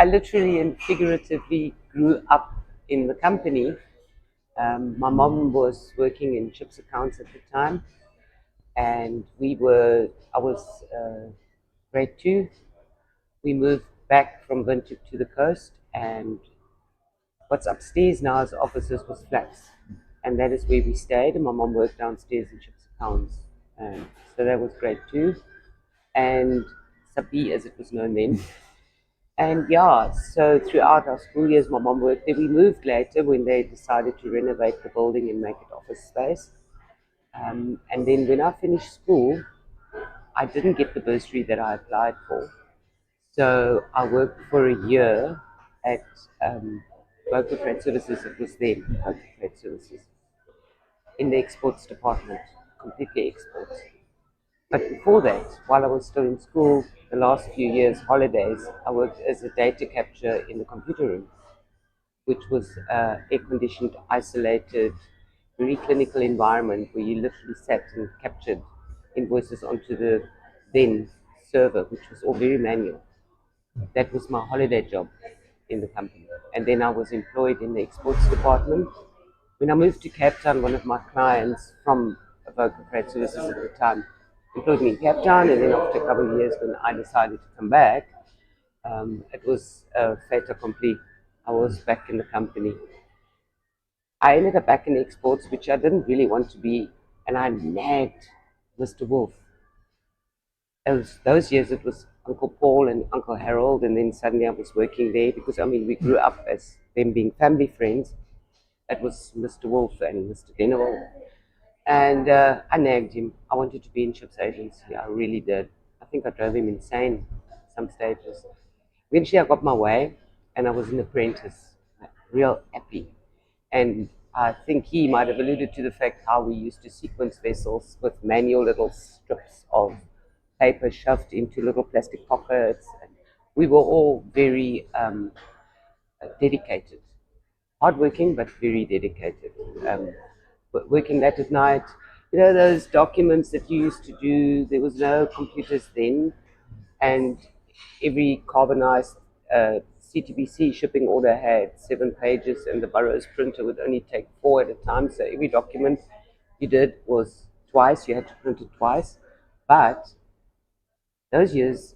literally and figuratively grew up in the company. My mom was working in ships accounts at the time, and I was grade 2. We moved back from Windhoek to the coast, and what's upstairs now as offices was flats. And that is where we stayed, and my mom worked downstairs in ships accounts. So that was grade 2, and Sabi as it was known then. And yeah, so throughout our school years, my mom worked there. We moved later when they decided to renovate the building and make it office space. And then when I finished school, I didn't get the bursary that I applied for. So I worked for a year at Local Freight Services. It was then Local Freight Services in the exports department, completely exports. But before that, while I was still in school, the last few years, holidays, I worked as a data capture in the computer room, which was air-conditioned, isolated, very clinical environment where you literally sat and captured invoices onto the then server, which was all very manual. That was my holiday job in the company. And then I was employed in the exports department. When I moved to Cape Town, one of my clients from Vocal Freight Services at the time employed me in Cape Town, and then after a couple of years when I decided to come back, it was a fait accompli. I was back in the company. I ended up back in exports, which I didn't really want to be, and I nagged Mr. Wolf. Those years it was Uncle Paul and Uncle Harold, and then suddenly I was working there because, I mean, we grew up as them being family friends. It was Mr. Wolf and Mr. Denewald. And I nagged him. I wanted to be in ships agency. I really did. I think I drove him insane at some stages. Eventually I got my way, and I was an apprentice, like, real happy. And I think he might have alluded to the fact how we used to sequence vessels with manual little strips of paper shoved into little plastic pockets. And we were all very dedicated, hardworking, but very dedicated. Working late at night, you know, those documents that you used to do, there was no computers then, and every carbonized CTBC shipping order had 7 pages, and the Burroughs printer would only take 4 at a time. So every document you did was twice, you had to print it twice. But those years,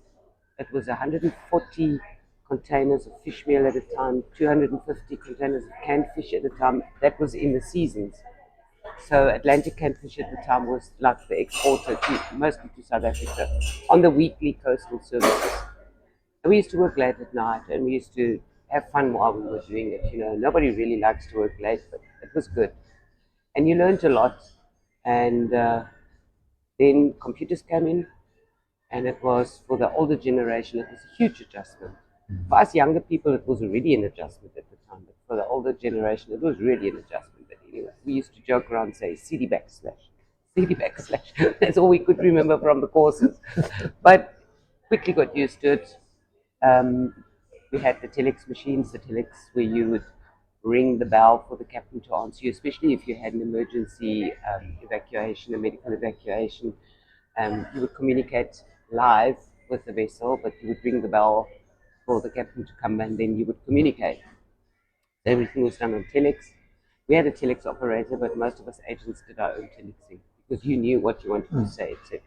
it was 140 containers of fish meal at a time, 250 containers of canned fish at a time. That was in the seasons. So Atlantic canned fish at the time was like the exporter mostly to South Africa on the weekly coastal services. And we used to work late at night, and we used to have fun while we were doing it. You know, nobody really likes to work late, but it was good. And you learned a lot. And then computers came in, and it was, for the older generation, it was a huge adjustment. For us younger people, it was already an adjustment at the time, but for the older generation, it was really an adjustment. But anyway, we used to joke around and say CD backslash, CD backslash. That's all we could remember from the courses. But quickly got used to it. We had the telex machines, the telex where you would ring the bell for the captain to answer you, especially if you had an emergency evacuation, a medical evacuation. You would communicate live with the vessel, but you would ring the bell for the captain to come, and then you would communicate. Everything was done on telex. We had a telex operator, but most of us agents did our own telexing because you knew what you wanted to say, etc.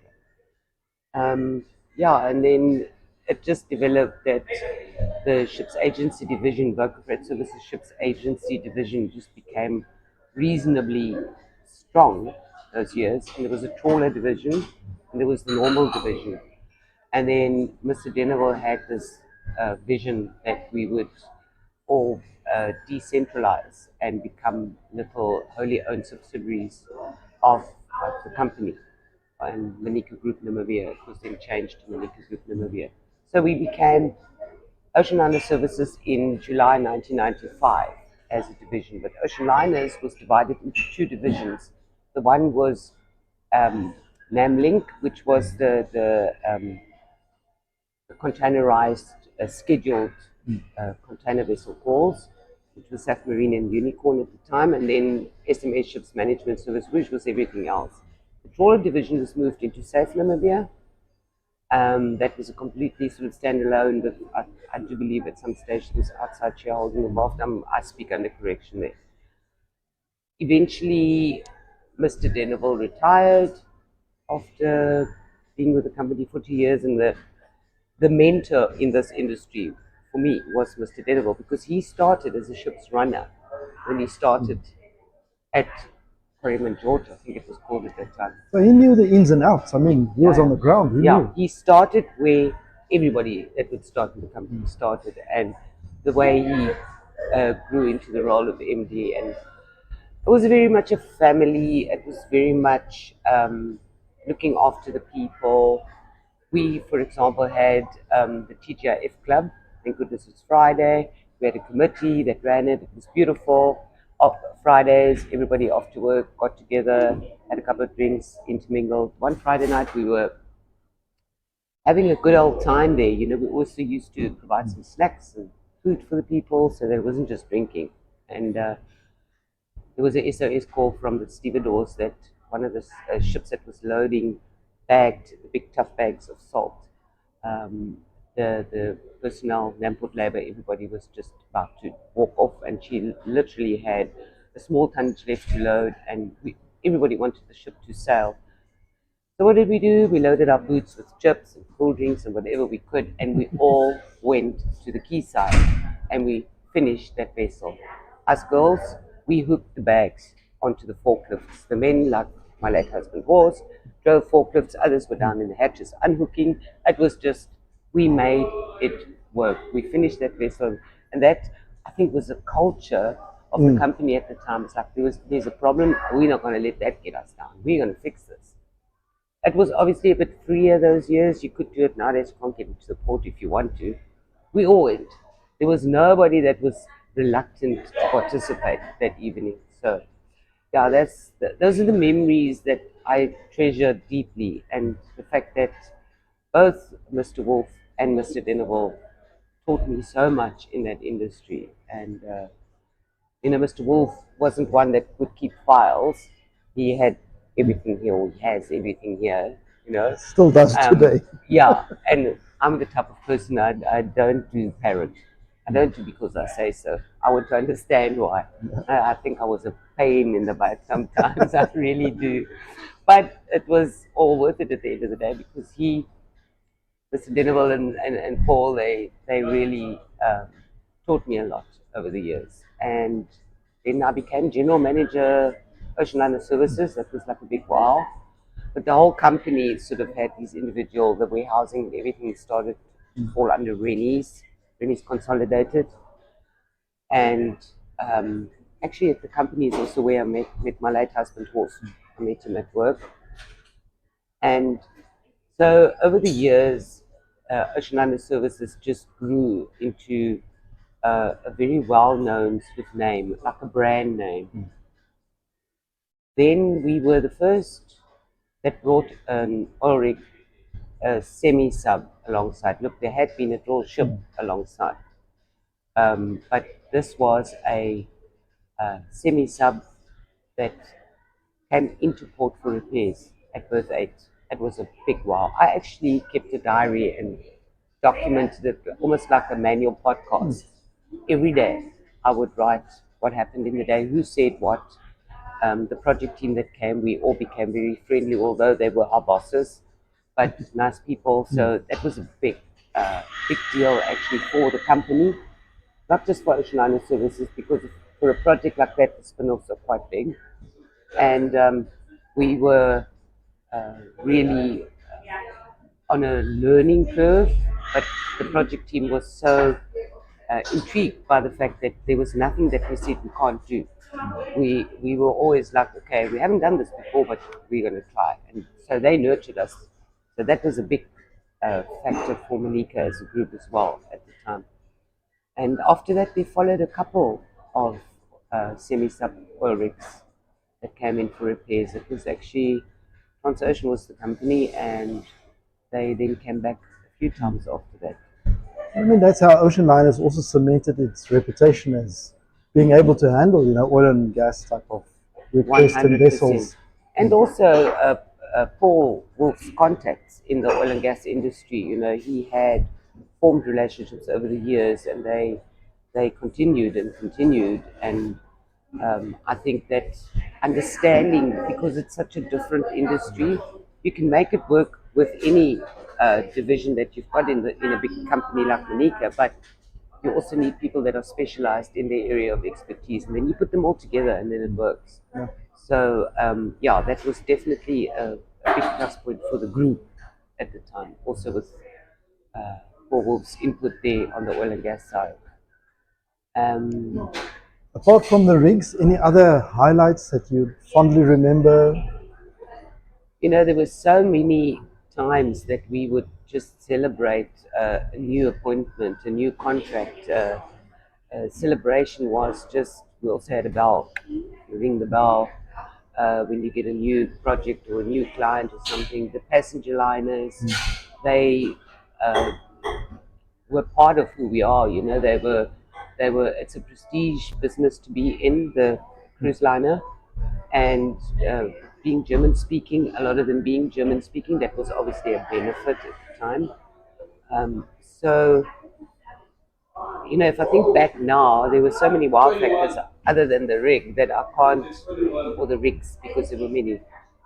Yeah, and then it just developed that the ships agency division, Vocal Freight Services ships agency division, just became reasonably strong those years. And there was a trawler division, and there was the normal division. And then Mr. Deneville had this vision that we would all decentralize and become little wholly owned subsidiaries of the company. And Manica Group Namibia, it was then changed to Manica Group Namibia. So we became Ocean Liner Services in July 1995 as a division. But Ocean Liners was divided into 2 divisions. The one was NamLink, which was the containerized, scheduled container vessel calls, which was Saf Marine and Unicorn at the time, and then SMS Ships Management Service, which was everything else. The trawler division was moved into Safe Namibia, That was a completely sort of standalone, but I do believe at some stage there was outside shareholding involved. I speak under correction there. Eventually, Mr. Deneville retired after being with the company for 2 years, and the mentor in this industry for me was Mr. Deneville, because he started as a ship's runner when he started at Coleman, Georgia, I think it was called at that time. So he knew the ins and outs. I mean, he was on the ground. He knew. He started where everybody that would start in the company started, and the way he grew into the role of MD, and it was very much a family. It was very much looking after the people. We, for example, had the TGIF club. Thank goodness it's Friday. We had a committee that ran it. It was beautiful. Fridays, everybody after work got together, had a couple of drinks, intermingled. One Friday night, we were having a good old time there. You know, we also used to provide some snacks and food for the people, so that it wasn't just drinking. And there was a SOS call from the stevedores that one of the ships that was loading bagged the big tough bags of salt. The personnel, Namport Labour, everybody was just about to walk off, and she literally had a small tonnage left to load, and everybody wanted the ship to sail. So what did we do? We loaded our boots with chips and cool drinks and whatever we could, and we all went to the quayside and we finished that vessel. Us girls, we hooked the bags onto the forklifts. The men, like my late husband was, drove forklifts. Others were down in the hatches unhooking. It was just, we made it work. We finished that vessel, and that, I think, was a culture of the company at the time. It's like, there's a problem, we're not going to let that get us down. We're going to fix this. It was obviously a bit freer those years. You could do it nowadays. You can't get into the port if you want to. We all went. There was nobody that was reluctant to participate that evening. So, yeah, those are the memories that I treasure deeply, and the fact that both Mr. Wolf and Mr. Deneville taught me so much in that industry. And Mr. Wolf wasn't one that could keep files. He had everything here, or he has everything here, Still does today. Yeah, and I'm the type of person, I don't do parrot. I don't do because I say so. I want to understand why. I think I was a pain in the butt sometimes, I really do. But it was all worth it at the end of the day, because Mr. Deneville and Paul, they really taught me a lot over the years. And then I became general manager, Ocean Liner Services. That was like a big wow. But the whole company sort of had these individual, the warehousing and everything started to fall under Rennie's Consolidated. And actually at the company is also where I met my late husband, Horst. I met him at work. And so over the years, Ocean Liner Services just grew into a very well-known sort of name, like a brand name. Then we were the first that brought an oil rig, a semi-sub alongside. Look, there had been a drill ship alongside, but this was a semi-sub that came into port for repairs at Berth 8. It was a big wow. I actually kept a diary and documented it almost like a manual podcast. Every day I would write what happened in the day, who said what. The project team that came, we all became very friendly, although they were our bosses, but nice people. So that was a big deal actually for the company, not just for Ocean Liner Services, because for a project like that, the spin-offs are quite big. And we were really on a learning curve, but the project team was so intrigued by the fact that there was nothing that we said we can't do. We were always like, okay, we haven't done this before, but we're going to try. And so they nurtured us. So that was a big factor for Manica as a group as well at the time. And after that, we followed a couple of semi-sub oil rigs that came in for repairs. It was actually, Transocean was the company, and they then came back a few times after that. I mean, that's how Ocean Liners also cemented its reputation as being able to handle, oil and gas type of requested vessels. And also Paul Wolf's contacts in the oil and gas industry. He had formed relationships over the years, and they continued and continued. And I think that understanding, because it's such a different industry, you can make it work with any division that you've got in a big company like Manica, but you also need people that are specialized in their area of expertise, and then you put them all together, and then it works. Yeah. So yeah, that was definitely a big plus point for the group at the time. Also with Paul Wolf's input there on the oil and gas side. Um, Apart from the rigs, any other highlights that you fondly remember? there were so many times that we would just celebrate a new appointment, a new contract. Celebration was just, we also had a bell. You ring the bell when you get a new project or a new client or something. The passenger liners, they were part of who we are. They were. It's a prestige business to be in, the cruise liner, and being German speaking. A lot of them being German speaking, that was obviously a benefit at the time. So if I think back now, there were so many wow factors other than the rig that I can't, or the rigs, because there were many,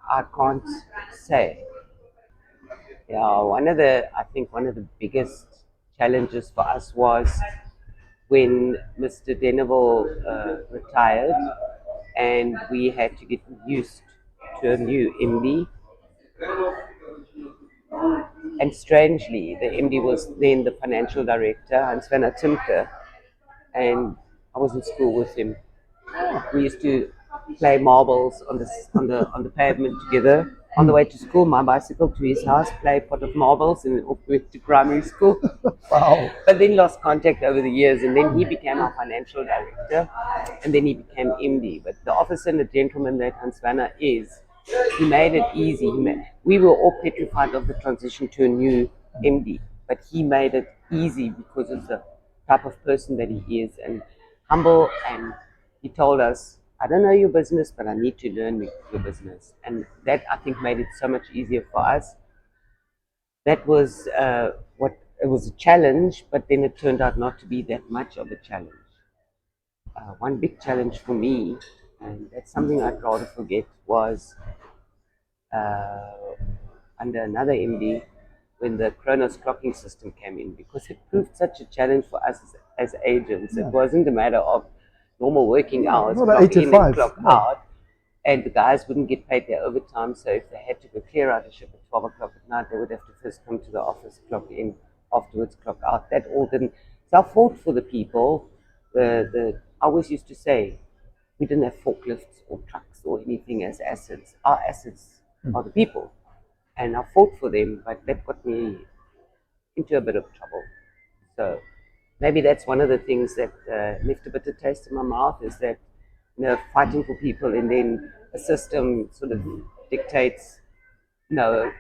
I can't say. Yeah, one of the biggest challenges for us was when Mr. Deneville retired, and we had to get used to a new MD. And strangely, the MD was then the financial director, Hans van Timke, and I was in school with him. We used to play marbles on the pavement together on the way to school. My bicycle to his house, play a pot of marbles, and then off we went to primary school. Wow. But then lost contact over the years, and then he became our financial director, and then he became MD. But the officer and the gentleman that Hans Vanna is, he made it easy. We were all petrified of the transition to a new MD, but he made it easy because of the type of person that he is, and humble. And he told us, I don't know your business, but I need to learn your business. And that, I think, made it so much easier for us. That was what it was, a challenge, but then it turned out not to be that much of a challenge. One big challenge for me, and that's something I'd rather forget, was uh, under another MD when the Kronos clocking system came in, because it proved such a challenge for us as agents. It wasn't a matter of normal working hours, Not clock 8 to in 5. and clock out, and the guys wouldn't get paid their overtime. So if they had to go clear out a ship at 12 o'clock at night, they would have to first come to the office, clock in, afterwards clock out. That all didn't. So I fought for the people. I always used to say, we didn't have forklifts or trucks or anything as assets. Our assets are the people. And I fought for them, but that got me into a bit of trouble. So maybe that's one of the things that left a bitter taste in my mouth, is that fighting for people, and then a system sort of dictates, no,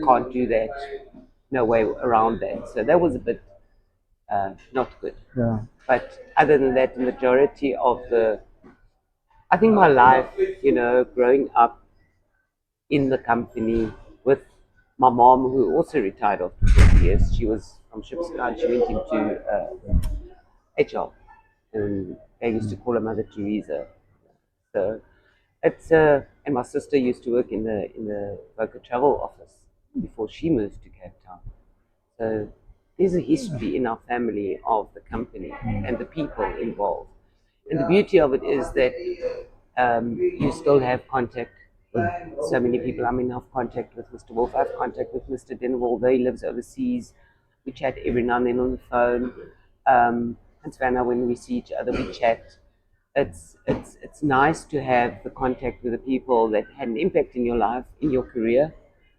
can't do that, no way around that. So that was a bit not good. Yeah. But other than that, the majority of I think my life, growing up in the company with my mom, who also retired after 20 years. She was from Shipscard. She went into HR, and they used to call her Mother Teresa. So it's and my sister used to work in the local travel office before she moved to Cape Town. So there's a history in our family of the company and the people involved. And the beauty of it is that you still have contact with so many people. I mean, I've contact with Mr. Wolf, I have contact with Mr. Denver, although he lives overseas. We chat every now and then on the phone. And Savannah, when we see each other, we chat. It's nice to have the contact with the people that had an impact in your life, in your career.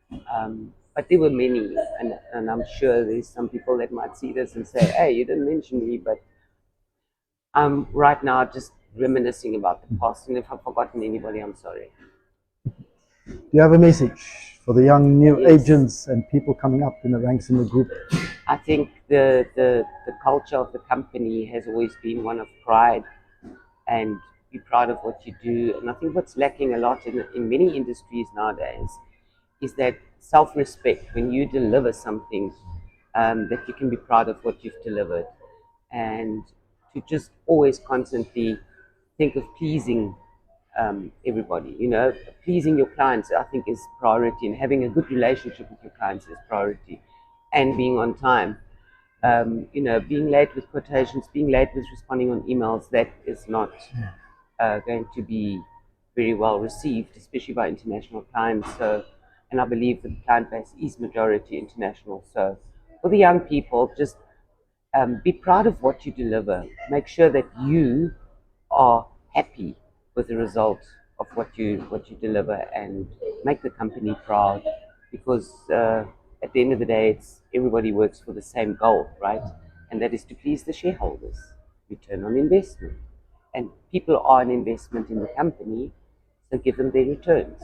But there were many, and I'm sure there's some people that might see this and say, hey, you didn't mention me, but I'm right now just reminiscing about the past, and if I've forgotten anybody, I'm sorry. Do you have a message for the young new Yes. agents and people coming up in the ranks in the group? I think the culture of the company has always been one of pride, and be proud of what you do. And I think what's lacking a lot in many industries nowadays is that self-respect when you deliver something, that you can be proud of what you've delivered, and to just always constantly think of pleasing everybody. Pleasing your clients, I think, is priority, and having a good relationship with your clients is priority, and being on time. Being late with quotations, being late with responding on emails, that is not going to be very well received, especially by international clients. So, and I believe that the client base is majority international. So, for the young people, just be proud of what you deliver. Make sure that you are happy with the result of what you deliver, and make the company proud, because at the end of the day, it's everybody works for the same goal, right? And that is to please the shareholders, return on investment, and people are an investment in the company, so give them their returns.